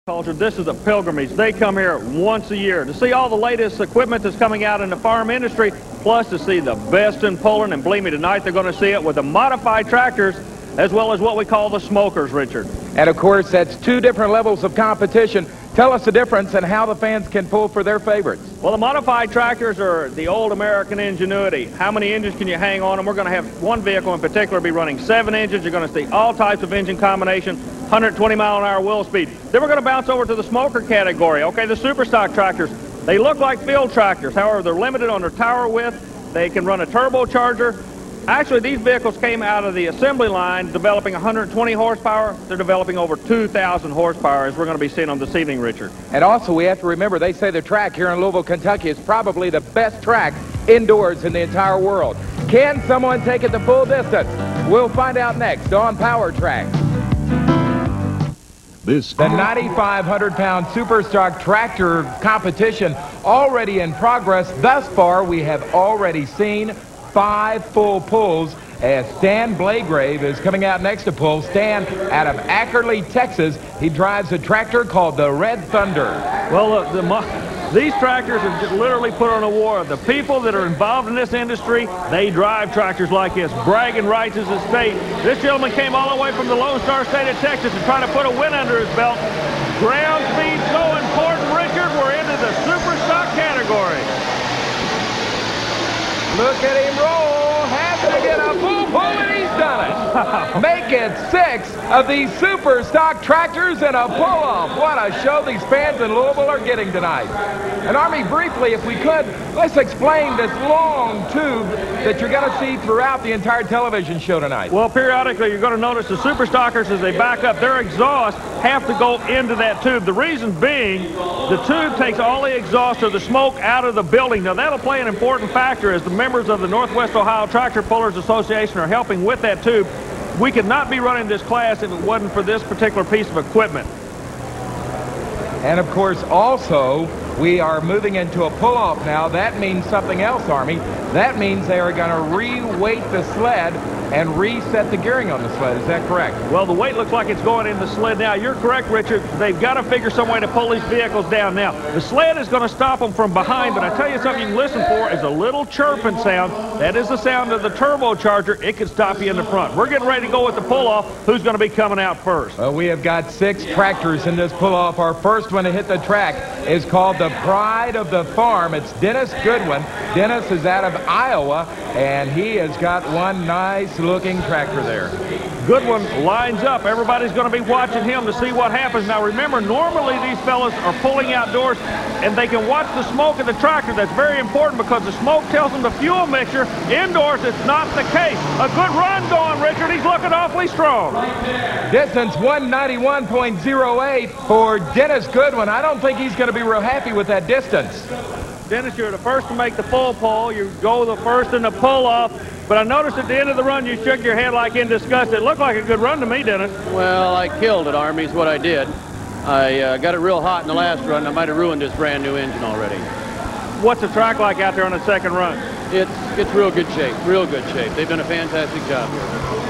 This is a pilgrimage. They come here once a year to see all the latest equipment that's coming out in the farm industry, plus to see the best in pulling. And believe me, tonight they're going to see it with the modified tractors as well as what we call the smokers, Richard. And of course, that's two different levels of competition. Tell us the difference and how the fans can pull for their favorites. Well, the modified tractors are the old American ingenuity. How many engines can you hang on them? We're going to have one vehicle in particular be running 7 engines. You're going to see all types of engine combination, 120-mile-an-hour wheel speed. Then we're going to bounce over to the smoker category. Okay, the Superstock tractors, they look like field tractors. However, they're limited on their tower width. They can run a turbocharger. Actually, these vehicles came out of the assembly line developing 120 horsepower. They're developing over 2,000 horsepower, as we're going to be seeing on this evening, Richard. And also, we have to remember, they say the track here in Louisville, Kentucky is probably the best track indoors in the entire world. Can someone take it the full distance? We'll find out next on Power Track. The 9,500-pound Superstock tractor competition already in progress. Thus far, we have already seen 5 full pulls as Stan Blagrave is coming out next to pull. Stan out of Ackerley, Texas. He drives a tractor called the Red Thunder. Well, look, these tractors have just literally put on a war. The people that are involved in this industry, they drive tractors like this. Bragging rights is a state. This gentleman came all the way from the Lone Star State of Texas to try to put a win under his belt. Ground speed so important, Richard. We're into the Superstock category. Look at him roll, has to get a full pull, and he's done it. Make it 6 of these Superstock tractors and a pull-off. What a show these fans in Louisville are getting tonight. And Army, briefly, if we could, let's explain this long tube that you're going to see throughout the entire television show tonight. Well, periodically, you're going to notice the Superstockers, as they back up, their exhaust have to go into that tube. The reason being, the tube takes all the exhaust or the smoke out of the building. Now, that'll play an important factor as the members of the Northwest Ohio Tractor Pullers Association are helping with that tube. We could not be running this class if it wasn't for this particular piece of equipment. And of course, also, we are moving into a pull-off now. That means something else, Army. That means they are going to re-weight the sled and reset the gearing on the sled. Is that correct? Well, the weight looks like it's going in the sled now. You're correct, Richard. They've got to figure some way to pull these vehicles down now. The sled is going to stop them from behind, but I tell you something you can listen for is a little chirping sound. That is the sound of the turbocharger. It could stop you in the front. We're getting ready to go with the pull-off. Who's going to be coming out first? Well, we have got 6 tractors in this pull-off. Our first one to hit the track is called the Pride of the Farm. It's Dennis Goodwin. Dennis is out of Iowa, and he has got one nice-looking tractor there. Goodwin lines up. Everybody's going to be watching him to see what happens. Now, remember, normally these fellas are pulling outdoors, and they can watch the smoke of the tractor. That's very important because the smoke tells them the fuel mixture. Indoors, it's not the case. A good run going, Richard. He's looking awfully strong. Distance 191.08 for Dennis Goodwin. I don't think he's going to be real happy with that distance. Dennis, you're the first to make the full pull. You go the first in the pull-off. But I noticed at the end of the run, you shook your head like in disgust. It looked like a good run to me, Dennis. Well, I killed it, Army, is what I did. I got it real hot in the last run. I might have ruined this brand new engine already. What's the track like out there on the second run? It's real good shape, real good shape. They've done a fantastic job here.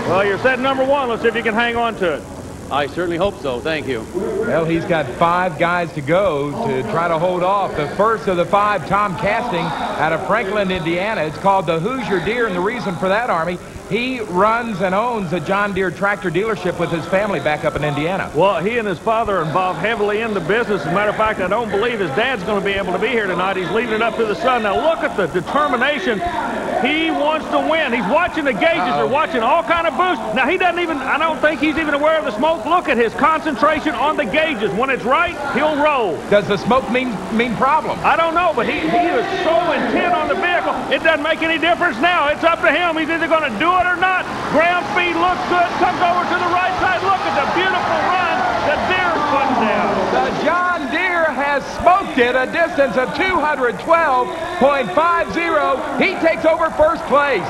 Well, you're set number 1. Let's see if you can hang on to it. I certainly hope so. Thank you. Well, he's got 5 guys to go to try to hold off. The first of the 5, Tom Casting, out of Franklin, Indiana. It's called the Hoosier Deer, and the reason for that, Army, he runs and owns a John Deere tractor dealership with his family back up in Indiana. Well, he and his father are involved heavily in the business. As a matter of fact, I don't believe his dad's going to be able to be here tonight. He's leaving it up to the son. Now, look at the determination. He wants to win. He's watching the gauges. They're watching all kind of boosts. Now, he doesn't even, I don't think he's even aware of the smoke. Look at his concentration on the gauges. When it's right, he'll roll. Does the smoke mean problem? I don't know, but he is so intent on the vehicle, it doesn't make any difference now. It's up to him. He's either going to do it or not. Ground speed looks good. Comes over to the right side. Look at the beautiful run that Deere's putting down. The John Deere has smoked it a distance of 212.50. He takes over first place.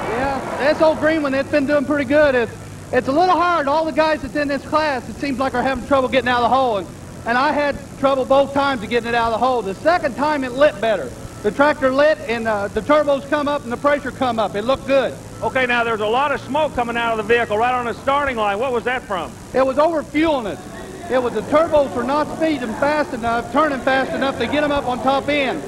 Yeah, that's old Greenwood. It's been doing pretty good. It's a little hard. All the guys that's in this class, it seems like are having trouble getting out of the hole. And I had trouble both times of getting it out of the hole. The second time it lit better. The tractor lit and the turbos come up and the pressure come up. It looked good. Okay, now there's a lot of smoke coming out of the vehicle right on the starting line. What was that from? It was over fueling it. It was the turbos were not speeding fast enough, turning fast enough to get them up on top end.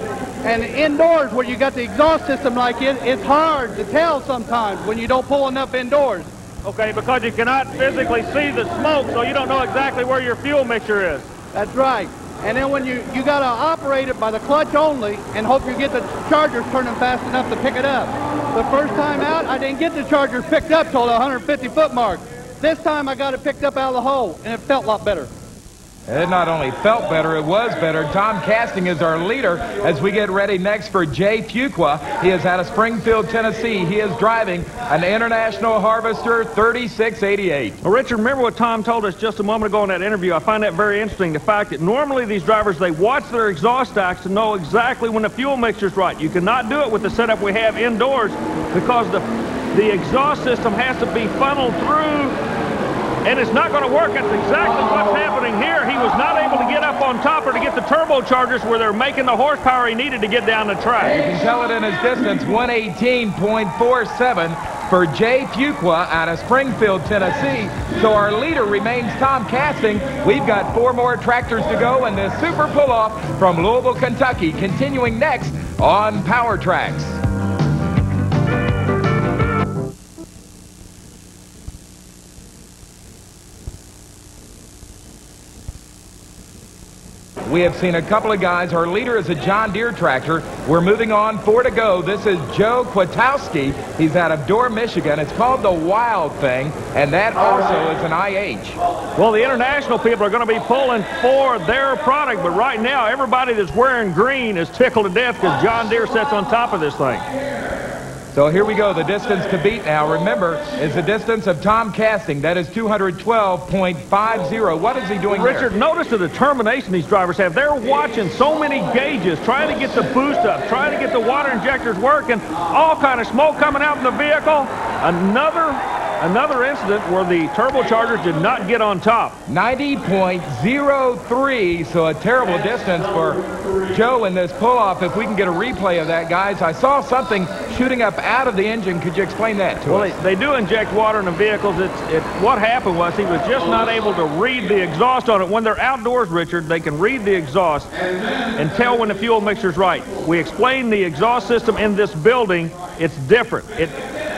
And indoors, where you got the exhaust system like it, it's hard to tell sometimes when you don't pull enough indoors. Okay, because you cannot physically see the smoke, so you don't know exactly where your fuel mixture is. That's right. And then when you got to operate it by the clutch only and hope you get the chargers turning fast enough to pick it up. The first time out, I didn't get the chargers picked up till the 150-foot mark. This time I got it picked up out of the hole, and it felt a lot better. It not only felt better, it was better. Tom Casting is our leader as we get ready next for Jay Fuqua. He is out of Springfield, Tennessee. He is driving an International Harvester 3688. Well, Richard, remember what Tom told us just a moment ago in that interview? I find that very interesting. The fact that normally these drivers, they watch their exhaust stacks to know exactly when the fuel mixture's right. You cannot do it with the setup we have indoors because the exhaust system has to be funneled through. And it's not going to work. That's exactly what's happening here. He was not able to get up on top or to get the turbochargers where they're making the horsepower he needed to get down the track. You can tell it in his distance, 118.47 for Jay Fuqua out of Springfield, Tennessee. So our leader remains Tom Casting. We've got 4 more tractors to go in this super pull-off from Louisville, Kentucky, continuing next on Power Tracks. We have seen a couple of guys. Our leader is a John Deere tractor. We're moving on, 4 to go. This is Joe Kwiatkowski. He's out of Dorr, Michigan. It's called the Wild Thing, and that also is an IH. Well, the international people are going to be pulling for their product, but right now, everybody that's wearing green is tickled to death because John Deere sits on top of this thing. So here we go. The distance to beat now, remember, is the distance of Tom Casting. That is 212.50. What is he doing Richard, there? notice the determination these drivers have. They're watching so many gauges, trying to get the boost up, trying to get the water injectors working, all kind of smoke coming out in the vehicle. Another incident where the turbochargers did not get on top. 90.03, so a terrible distance for Joe in this pull-off. If we can get a replay of that, guys. I saw something shooting up out of the engine. Could you explain that to us? Well, they do inject water in the vehicles. What happened was he was just not able to read the exhaust on it. When they're outdoors, Richard, they can read the exhaust and tell when the fuel mixture's right. We explained the exhaust system in this building. It's different.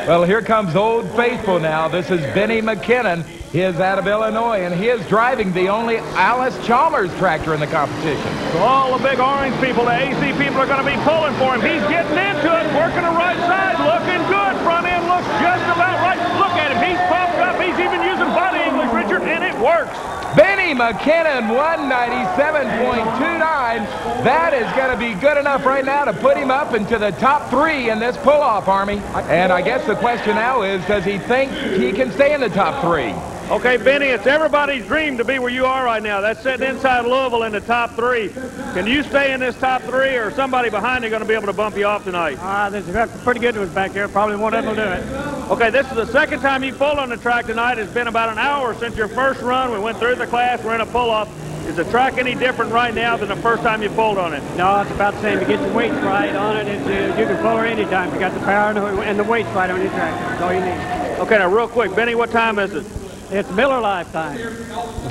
Well, here comes Old Faithful now. This is Benny Mckinnon. He is out of Illinois, and he is driving the only Alice Chalmers tractor in the competition. So all the big orange people, the AC people, are going to be pulling for him. He's getting into it, working the right side, looking good. Front end looks just about right. Look at him. He's pumped up. He's even using body English, Richard, and it works. Benny Mckinnon, 197.29. That is going to be good enough right now to put him up into the top 3 in this pull-off, Army. And I guess the question now is, does he think he can stay in the top 3? Okay, Benny, it's everybody's dream to be where you are right now. That's sitting inside Louisville in the top 3. Can you stay in this top 3, or somebody behind you going to be able to bump you off tonight? There's a pretty good ones back here. Probably one of them will do it. Okay, this is the second time you pulled on the track tonight. It's been about an hour since your first run. We went through the class. We're in a pull-off. Is the track any different right now than the first time you pulled on it? No, it's about the same. To get your weights right on it, you can pull her anytime. You got the power and the weights right on your track. That's all you need. Okay, now real quick, Benny, what time is it? It's Miller Lifetime.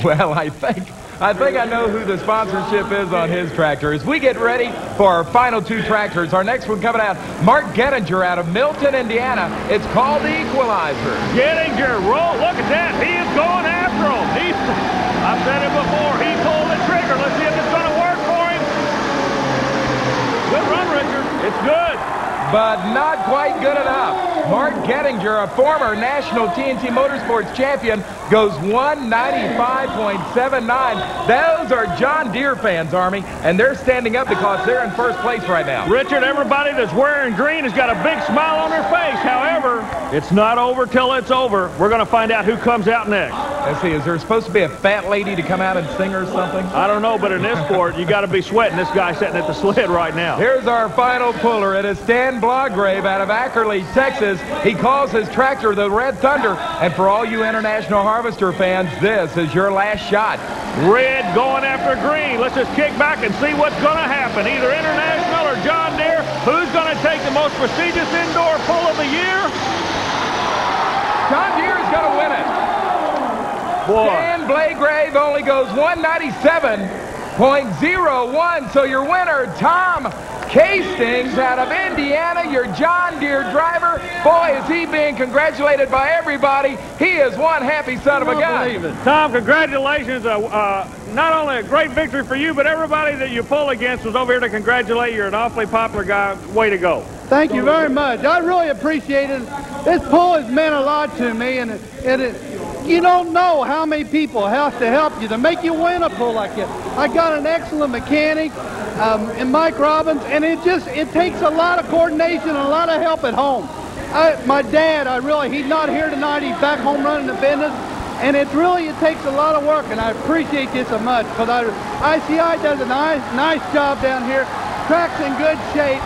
Well, I think I know who the sponsorship is on his tractor. As we get ready for our final 2 tractors, our next one coming out, Mark Gettinger out of Milton, Indiana. It's called the Equalizer. Gettinger, roll, look at that. He is going after him. I've said it before. He pulled the trigger. Let's see if it's going to work for him. Good run, Richard. It's good. But not quite good enough. Mark Gettinger, a former national TNT Motorsports champion, goes 195.79. Those are John Deere fans, Army, and they're standing up because they're in first place right now. Richard, everybody that's wearing green has got a big smile on their face. However, it's not over till it's over. We're going to find out who comes out next. Let's see, is there supposed to be a fat lady to come out and sing or something? I don't know, but in this sport, you got to be sweating this guy sitting at the sled right now. Here's our final puller. It is Stan Blograve out of Ackerley, Texas. He calls his tractor the Red Thunder. And for all you International Harvester fans, this is your last shot. Red going after green. Let's just kick back and see what's going to happen. Either International or John Deere. Who's going to take the most prestigious indoor pull of the year? John Deere is going to win it. Boy. Dan Blagrave only goes 197.01. So your winner, Tom Castings out of Indiana, your John Deere driver. Boy, is he being congratulated by everybody. He is one happy son of a gun. Tom, congratulations. Not only a great victory for you, but everybody that you pull against was over here to congratulate you. You're an awfully popular guy. Way to go. Thank you very much. I really appreciate it. This pull has meant a lot to me, and you don't know how many people have to help you to make you win a pull like this. I got an excellent mechanic in Mike Robbins, and it takes a lot of coordination and a lot of help at home. My dad, he's not here tonight. He's back home running the business, and it takes a lot of work, and I appreciate this so much because ICI does a nice job down here. Track's in good shape.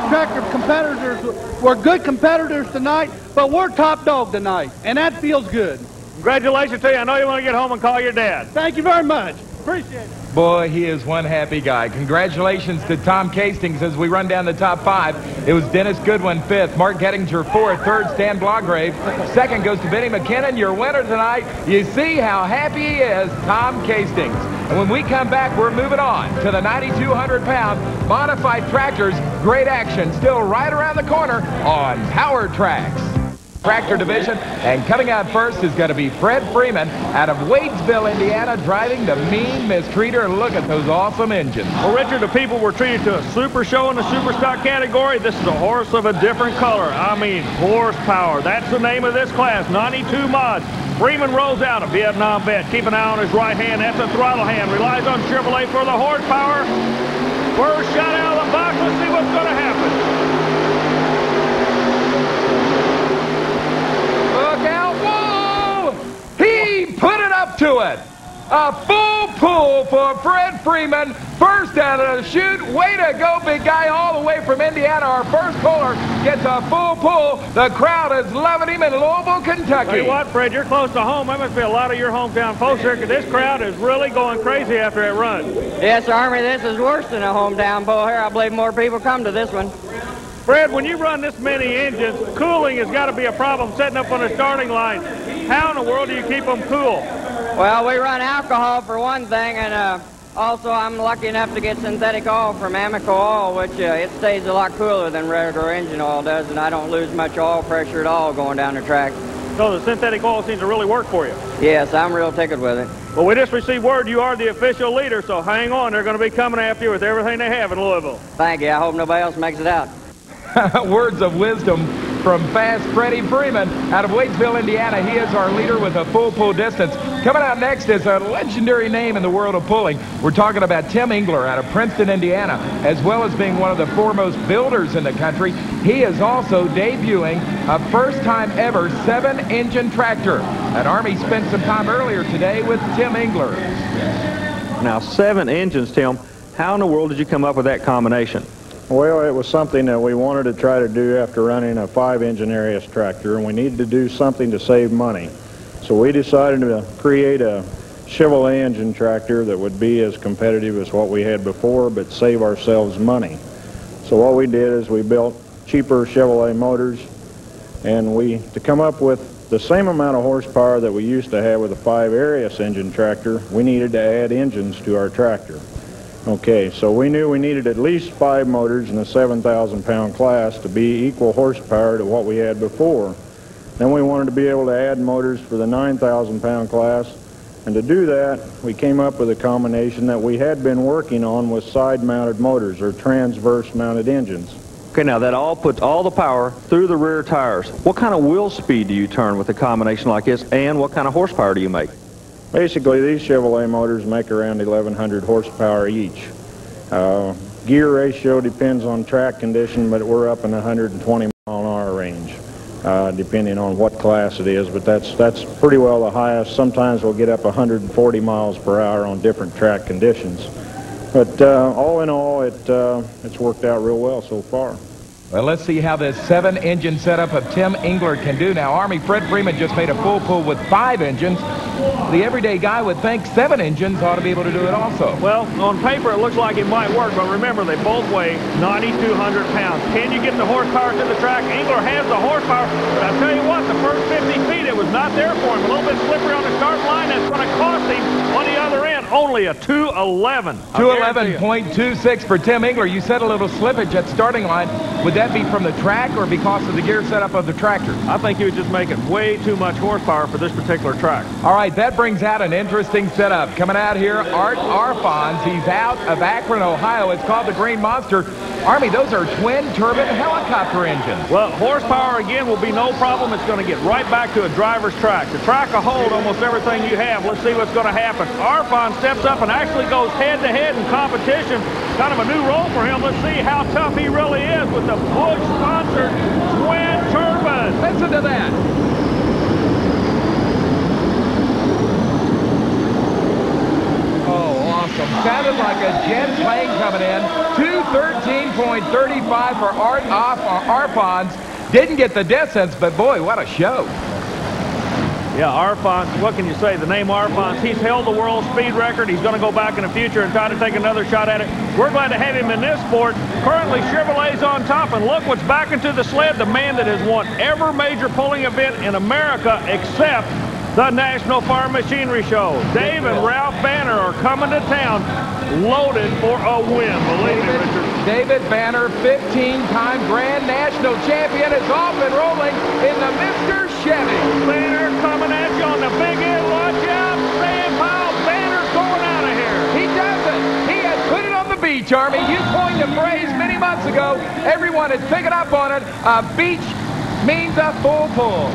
Tractor competitors were good competitors tonight, but we're top dog tonight, and that feels good. Congratulations to you. I know you want to get home and call your dad. Thank you very much. Appreciate it. Boy, he is one happy guy. Congratulations to Tom Castings as we run down the top 5. It was Dennis Goodwin 5th, Mark Gettinger 4th, 3rd Stan Blagrave, 2nd goes to Benny McKinnon, your winner tonight. You see how happy he is, Tom Castings. And when we come back, we're moving on to the 9,200-pound modified tractors. Great action still right around the corner on Power Tracks. Tractor division, and coming out first is going to be Fred Freeman out of Wadesville, Indiana, driving the mean mistreater. Look at those awesome engines. Well, Richard, the people were treated to a super show in the Superstock category. This is a horse of a different color. I mean, horsepower. That's the name of this class, 92 mods. Freeman rolls out, a Vietnam vet. Keep an eye on his right hand. That's a throttle hand. Relies on Chevrolet for the horsepower. First shot out of the box. Let's see what's going to happen. Look out, whoa! He put it up to it. A full pull for Fred Freeman. First out of the chute. Way to go, big guy, all the way from Indiana. Our first puller gets a full pull. The crowd is loving him in Louisville, Kentucky. Tell you what, Fred, you're close to home. That must be a lot of your hometown folks here, because this crowd is really going crazy after it runs. Yes, Army, this is worse than a hometown bull here. I believe more people come to this one. Fred, when you run this many engines, cooling has got to be a problem setting up on the starting line. How in the world do you keep them cool? Well, we run alcohol for one thing, and also I'm lucky enough to get synthetic oil from Amoco Oil, which it stays a lot cooler than regular engine oil does, and I don't lose much oil pressure at all going down the track. So the synthetic oil seems to really work for you. Yes, I'm real tickled with it. Well, we just received word you are the official leader, so hang on. They're going to be coming after you with everything they have in Louisville. Thank you. I hope nobody else makes it out. Words of wisdom from Fast Freddie Freeman out of Wadesville, Indiana. He is our leader with a full pull distance. Coming out next is a legendary name in the world of pulling. We're talking about Tim Engler out of Princeton, Indiana, as well as being one of the foremost builders in the country. He is also debuting a first-time ever 7-engine tractor. And Army spent some time earlier today with Tim Engler. Now, 7 engines, Tim. How in the world did you come up with that combination? Well, it was something that we wanted to try to do after running a 5-engine Arius tractor, and we needed to do something to save money. So we decided to create a Chevrolet engine tractor that would be as competitive as what we had before, but save ourselves money. So what we did is we built cheaper Chevrolet motors, and to come up with the same amount of horsepower that we used to have with a 5 Arius engine tractor, we needed to add engines to our tractor. Okay, so we knew we needed at least 5 motors in the 7,000-pound class to be equal horsepower to what we had before. Then we wanted to be able to add motors for the 9,000-pound class, and to do that, we came up with a combination that we had been working on with side-mounted motors, or transverse-mounted engines. Okay, now that all puts all the power through the rear tires. What kind of wheel speed do you turn with a combination like this, and what kind of horsepower do you make? Basically, these Chevrolet motors make around 1,100 horsepower each. Gear ratio depends on track condition, but we're up in the 120-mile-an-hour range, depending on what class it is. But that's pretty well the highest. Sometimes we'll get up 140 miles per hour on different track conditions. But all in all, it's worked out real well so far. Well, let's see how this 7-engine setup of Tim Engler can do. Now, Army Fred Freeman just made a full pull with 5 engines. The everyday guy would think 7 engines ought to be able to do it also. Well, on paper, it looks like it might work, but remember, they both weigh 9,200 pounds. Can you get the horsepower to the track? Engler has the horsepower, but I'll tell you what, the first 50 feet, it was not there for him. A little bit slippery on the start line. That's going to cost him on the other end only a 211. 211.26 for Tim Engler. You said a little slippage at starting line. Would that be from the track or because of the gear setup of the tractor? I think he was just making way too much horsepower for this particular track. All right, that brings out an interesting setup. Coming out here, Art Arfons. He's out of Akron, Ohio. It's called the Green Monster. Army, those are twin-turbine helicopter engines. Well, horsepower, again, will be no problem. It's going to get right back to a driver's track. The track will hold almost everything you have. Let's see what's going to happen. Arfon steps up and actually goes head-to-head in competition. Kind of a new role for him. Let's see how tough he really is with the Bush-sponsored twin-turbine. Listen to that. Sounded like a jet plane coming in. 213.35 for Art Arfons. Didn't get the distance, but boy, what a show. Yeah, Arfons, what can you say? The name Arfons, he's held the world speed record. He's going to go back in the future and try to take another shot at it. We're glad to have him in this sport. Currently, Chevrolet's on top, and look what's back into the sled. The man that has won every major pulling event in America except the National Farm Machinery Show. Dave and Ralph Banner are coming to town loaded for a win. Believe me, Richard. David Banner, 15-time Grand National Champion, is off and rolling in the Mr. Chevy. Banner coming at you on the big end. Watch out. Sam Powell. Banner's going out of here. He does it. He has put it on the beach, Army. You coined the phrase many months ago. Everyone is picking up on it. A beach means a full pull.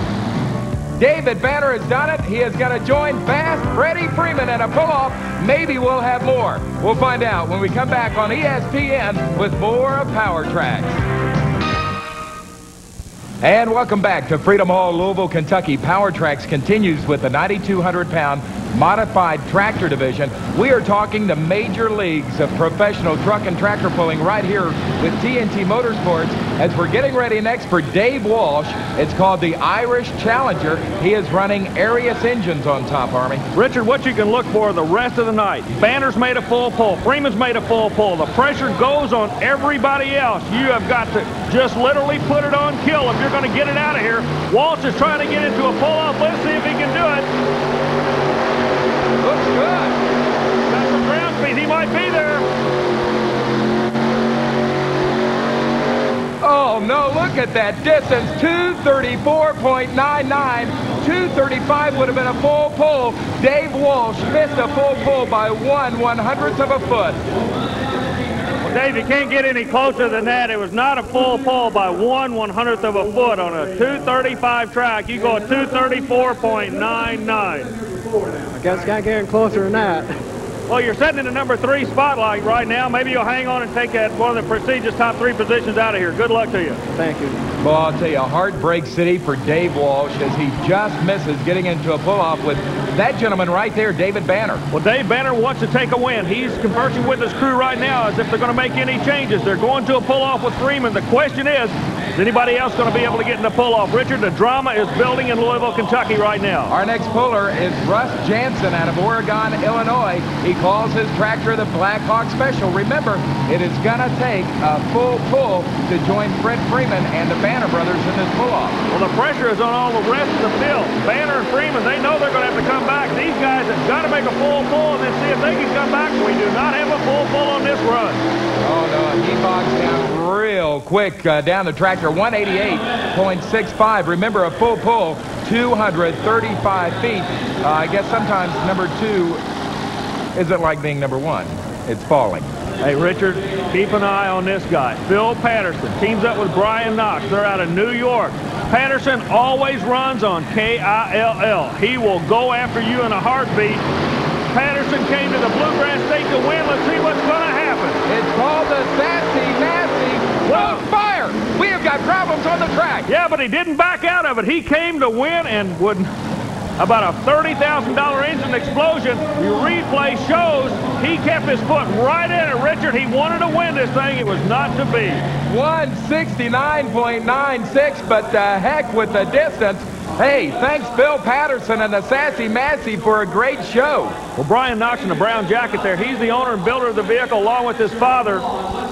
David Banner has done it. He is going to join Fast Freddie Freeman in a pull-off. Maybe we'll have more. We'll find out when we come back on ESPN with more of Power Tracks. And welcome back to Freedom Hall, Louisville, Kentucky. Power Tracks continues with the 9,200-pound modified tractor division. We are talking the major leagues of professional truck and tractor pulling right here with TNT Motorsports as we're getting ready next for Dave Walsh. It's called the Irish Challenger. He is running Arius engines on top, Army. Richard, what you can look for the rest of the night. Banner's made a full pull. Freeman's made a full pull. The pressure goes on everybody else. You have got to just literally put it on kill if you're going to get it out of here. Walsh is trying to get into a pull-off. Let's see if he can do it. Looks good. Got some ground speed. He might be there. Oh, no, look at that distance. 234.99. 235 would have been a full pull. Dave Walsh missed a full pull by 1/100th of a foot. Well, Dave, you can't get any closer than that. It was not a full pull by 1/100th of a foot on a 235 track. You go at 234.99. I guess can't get any closer than that. Well, you're sitting in the number 3 spotlight right now. Maybe you'll hang on and take that one of the prestigious top 3 positions out of here. Good luck to you. Thank you. Well, I'll tell you, heartbreak city for Dave Walsh as he just misses getting into a pull-off with that gentleman right there, David Banner. Well, Dave Banner wants to take a win. He's conversing with his crew right now as if they're going to make any changes. They're going to a pull-off with Freeman. The question is anybody else going to be able to get in the pull-off? Richard, the drama is building in Louisville, Kentucky right now. Our next puller is Russ Jansen out of Oregon, Illinois. He calls his tractor the Black Hawk Special. Remember, it is going to take a full pull to join Fred Freeman and the Banner brothers in this pull-off. Well, the pressure is on all the rest of the field. Banner and Freeman, they know they're going to have to come back. These guys have got to make a full pull and then see if they can come back. We do not have a full pull on this run. Oh, no, he bogs down real quick down the tractor. 188.65. Remember, a full pull, 235 feet. I guess sometimes number 2 isn't like being number 1. It's falling. Hey, Richard, keep an eye on this guy. Phil Patterson teams up with Brian Knox. They're out of New York. Patterson always runs on KILL. He will go after you in a heartbeat. Patterson came to the Bluegrass State to win. Let's see what's going to happen. It's called the Sassy Nasty. Whoa, fire! We have got problems on the track. Yeah, but he didn't back out of it. He came to win and about a $30,000 engine explosion. The replay shows he kept his foot right in it, Richard. He wanted to win this thing. It was not to be. 169.96, but the heck with the distance. Hey, thanks Bill Patterson and the Sassy Massey for a great show. Well, Brian Knox in the brown jacket there, he's the owner and builder of the vehicle along with his father.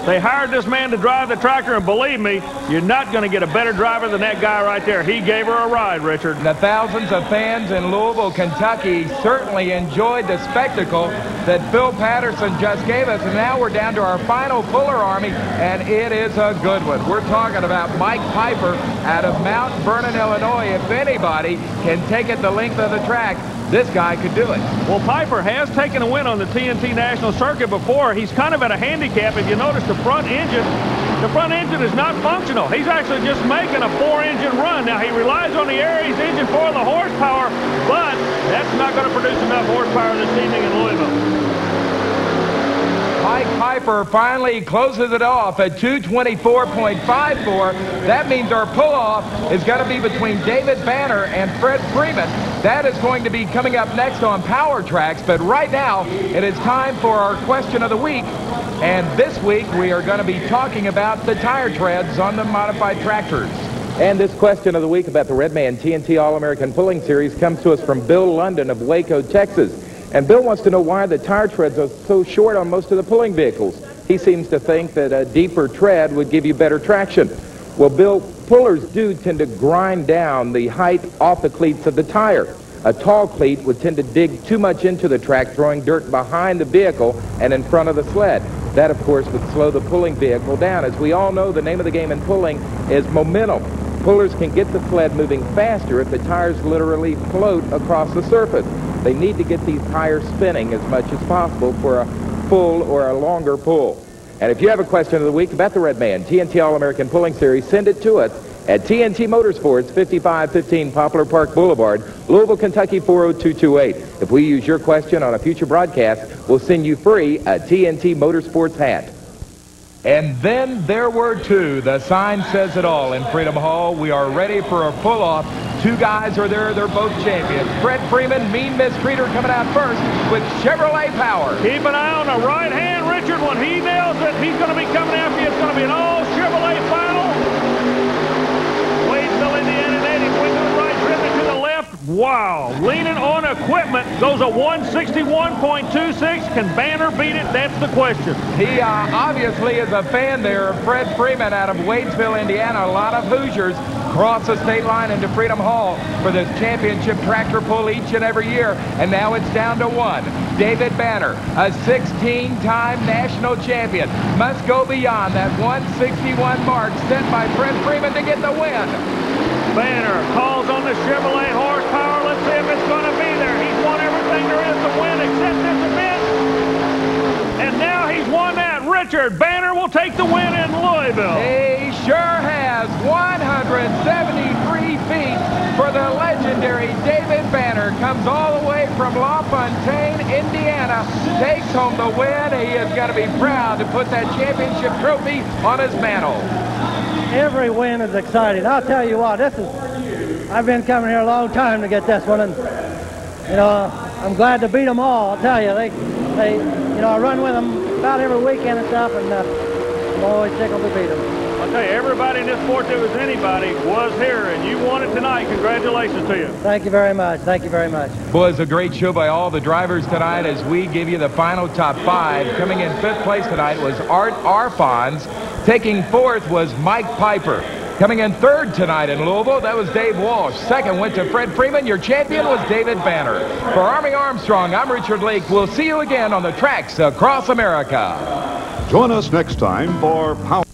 They hired this man to drive the tractor, and believe me, you're not going to get a better driver than that guy right there. He gave her a ride, Richard. The thousands of fans in Louisville, Kentucky certainly enjoyed the spectacle that Bill Patterson just gave us, and now we're down to our final puller army, and it is a good one. We're talking about Mike Piper out of Mount Vernon, Illinois. If anybody can take it the length of the track, this guy could do it. Well, Piper has taken a win on the TNT National Circuit before. He's kind of at a handicap. If you notice the front engine is not functional. He's actually just making a 4-engine run. Now, he relies on the Aries engine for the horsepower, but that's not going to produce enough horsepower this evening in Louisville. Mike Piper finally closes it off at 224.54. That means our pull-off is going to be between David Banner and Fred Freeman. That is going to be coming up next on Power Tracks, but right now it is time for our question of the week. And this week we are going to be talking about the tire treads on the modified tractors. And this question of the week about the Redman TNT All-American Pulling Series comes to us from Bill London of Waco, Texas. And Bill wants to know why the tire treads are so short on most of the pulling vehicles. He seems to think that a deeper tread would give you better traction. Well, Bill, pullers do tend to grind down the height off the cleats of the tire. A tall cleat would tend to dig too much into the track, throwing dirt behind the vehicle and in front of the sled. That, of course, would slow the pulling vehicle down. As we all know, the name of the game in pulling is momentum. Pullers can get the sled moving faster if the tires literally float across the surface. They need to get these tires spinning as much as possible for a full or a longer pull. And if you have a question of the week about the Redman TNT All-American Pulling Series, send it to us at TNT Motorsports, 5515 Poplar Park Boulevard, Louisville, Kentucky 40228. If we use your question on a future broadcast, we'll send you free a TNT Motorsports hat. And then there were two. The sign says it all in Freedom Hall. We are ready for a pull-off. Two guys are there. They're both champions. Fred Freeman, mean mistreater, coming out first with Chevrolet power. Keep an eye on the right hand, Richard. When he nails it, he's going to be coming after you. It's going to be an all Chevrolet final. Wadesville, Indiana native, wing to the right, driven to the left. Wow. Leaning on equipment, goes a 161.26. Can Banner beat it? That's the question. He obviously is a fan there of Fred Freeman out of Wadesville, Indiana. A lot of Hoosiers cross the state line into Freedom Hall for this championship tractor pull each and every year. And now it's down to one. David Banner, a 16-time national champion, must go beyond that 161 mark set by Fred Freeman to get the win. Banner calls on the Chevrolet horsepower. Let's see if it's going to be there. He's won everything there is to win except this event. And now he's won that. Richard, Banner will take the win in Louisville. He sure has. 173 feet for the legendary David Banner. Comes all the way from LaFontaine, Indiana. Takes home the win. He is going to be proud to put that championship trophy on his mantle. Every win is exciting. I'll tell you what, I've been coming here a long time to get this one, and you know, I'm glad to beat them all. I'll tell you, I run with them about every weekend and stuff, and I'm always tickled to beat them. I'll tell you, everybody in this sport that was anybody was here, and you won it tonight. Congratulations to you. Thank you very much. Thank you very much. Boy, it's a great show by all the drivers tonight as we give you the final top five. Coming in fifth place tonight was Art Arfons. Taking fourth was Mike Piper. Coming in third tonight in Louisville, that was Dave Walsh. Second went to Fred Freeman. Your champion was David Banner. For Army Armstrong, I'm Richard Leake. We'll see you again on the tracks across America. Join us next time for Power.